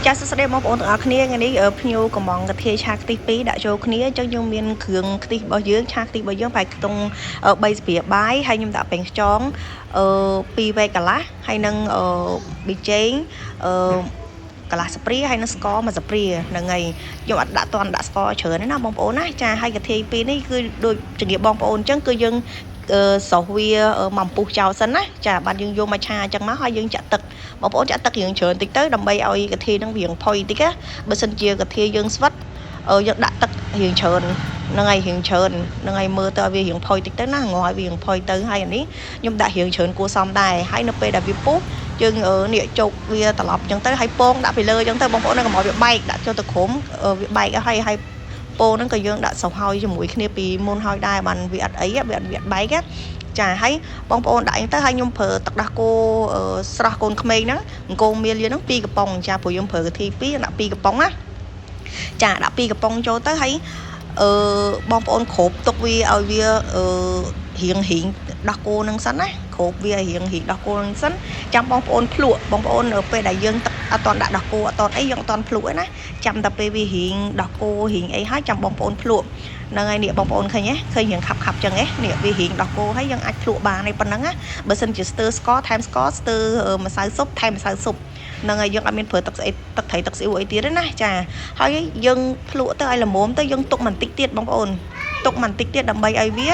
ចាសស្ដីបងប្អូនទាំងអស់គ្នាថ្ងៃនេះភ្ញៀវកំងកាធាឆាខ្ទិះ2ដាក់ចូលគ្នាអញ្ចឹងយើងមានគ្រឿងខ្ទិះរបស់យើងឆាខ្ទិះរបស់យើងប្រហែលខ្ទង់3ស្ព្រាបាយហើយខ្ញុំដាក់ប៉េងខ្យង2វែកកន្លះហើយនឹងប៊ីចេងកន្លះស្ព្រាហើយនឹងស្ករមួយស្ព្រាហ្នឹងហើយខ្ញុំអត់ដាក់ស្ករច្រើនទេណាបងប្អូនណាចាហើយកាធា2នេះគឺដូចជំរាបបងប្អូនអញ្ចឹងគឺយើងស្រុះវាមកពុះចោលសិនណាចាបាទយើងយកមកឆាអញ្ចឹងមកហើយយើងចាក់ទឹកបងប្អូនចាក់ទឹករៀងច្រើនតិចទៅដើម្បីឲ្យកាធានឹងរៀងផុយតិចណាបើសិនជាកាធាយើងស្វិតយើងដាក់ទឹករៀងច្រើនហ្នឹងហើយរៀងច្រើនហ្នឹងហើយមើលទៅឲ្យវារៀងផុយតិចទៅណាងឲ្យវារៀងផុយទៅហើយអានេះខ្ញុំដាក់រៀងច្រើនគួរសមដែរហើយនៅពេលដែលវាពុះយើងនេះជោគវាត្រឡប់អញ្ចឹងទៅហើយពងដាក់ពីលើអញ្ចឹងទៅបងប្អូនកុំឲ្យវាបែកដាក់ចូលទៅក្រោមវាបែកហើយពងហ្នឹងក៏យើងដាក់ស្រុះហើយជាមួយគ្នាពីមុនហើយដែរបានវាអត់អីវាអត់បែកចាហើយបងប្អូនដាក់អញ្ចឹងទៅហើយខ្ញុំប្រើទឹកដោះគោស្រស់កូនក្មេងហ្នឹងអង្គមៀលយើងហ្នឹង2កំប៉ុងចាព្រោះយើងប្រើកាធី2ដាក់2កំប៉ុងណាចាដាក់2កំប៉ុងចូលទៅហើយបងប្អូនគ្របទុកវាឲ្យវារៀងដោះគោនឹងសិនណាគ្របវារៀងដោះគោនឹងសិនចាំបងប្អូនភ្លក់បងប្អូនពេលដែលយើងទឹកអត់តន់ដាក់ដោះគោអត់តន់អីយើងអត់តន់ភ្លក់ឯណាចាំតែពេលវារៀងដោះគោរៀងអីហើយចាំបងប្អូនភ្លក់ហ្នឹងហើយនេះបងប្អូនឃើញទេឃើញរៀងខាប់ចឹងនេះវារៀងដោះគោហើយយើងអាចភ្លក់បានឯប៉ុណ្ណឹងណាបើសិនជាស្ទើស្ករថែមស្ករស្ទើម្សៅស៊ុបថែមម្សៅស៊ុបហ្នឹងហើយយើងអត់មានប្រើទឹកស្អីទឹកត្រីទឹកស៊ីអ៊ូអីទៀតទេណាចាហើយយើងភ្លក់ទៅឲ្យល្មមទៅយើងទុកបន្តិចទៀតបងប្អូនទុកបន្តិចទៀតដើម្បីឲ្យវា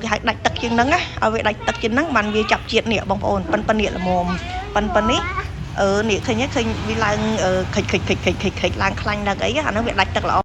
គេហៅដាច់ទឹកជាងហ្នឹងណាឲ្យវាដាច់ទឹកជាងហ្នឹងបានវាចាប់ជាតិនេះបងប្អូនប៉ិននេះល្មមប៉ិននេះនេះឃើញវាឡើងខិចឡើងខ្លាញ់ដល់អីអាហ្នឹងវាដាច់ទឹកល្អ